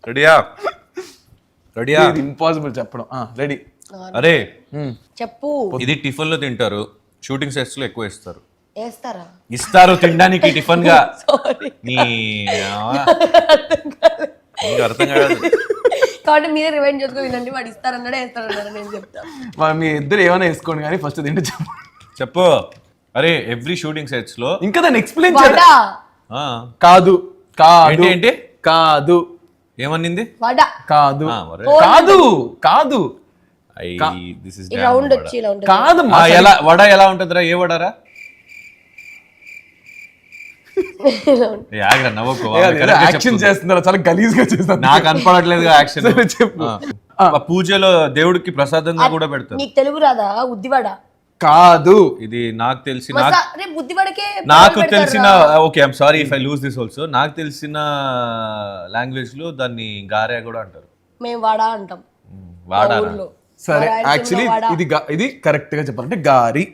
రెడీయా రెడీయా ఇది ఇంపాసిబుల్ చెప్పడం. రెడీ. అరే చెప్పు. ఇది టిఫిన్ లో తింటారు, షూటింగ్ సెట్స్ లో ఎక్కువ ఇస్తారు. వేస్తారా? ఇస్తారు తినడానికి టిఫిన్ గా. సారీ. నీ నీకు అర్థం కాదు. కాబట్టి మీరే రివైండ్ చేసుకుని వినండి. వాడు ఇస్తారన్నాడే వేస్తారన్నాడు నేను చెప్తా. మీ ఇద్దరు ఏమైనా వేసుకోండి కానీ ఫస్ట్ తింటే చెప్పు. చెప్పు. అరే ఎవ్రీ షూటింగ్ సెట్స్ లో ఇంకా దాన్ని ఎక్స్ప్లెయిన్ వడ. ఆ, కాదు కాదు ఏంటి కాదు ఏమనింది? వడ. కాదు మరే. కాదు కాదు దిస్ ఇస్ ఈ రౌండ్ వచ్చి ఇలా ఉంటుంది. కాదు ఎలా వడ ఎలా ఉంటదిరా? ఏ వడరా? ఆగ్రా నవ్వుకో. యాక్షన్ చేస్తున్నారు, చాలా గలీజ్ గా చేస్తున్నారు. నాకు కనపడట్లేదు యాక్షన్. సరే, చెప్పు. పూజలో దేవుడికి ప్రసాదంగా కూడా పెడతారు. నీకు తెలుగు రాదా? ఉద్దివడ. కాదు. ఇది నాకు తెలిసిన రే బుద్ధివడకే నాకు తెలిసిన okay I'm sorry if I lose this also. నాకు తెలిసిన లాంగ్వేజ్ లో దాన్ని గారె కూడా అంటారు. మేము వడ అంటాం వాడారా? ఊర్లో. సరే మా రాయలసీమలో యాక్చువల్లీ వడ. ఇది కరెక్ట్ గా చెప్పాలంటే గారి.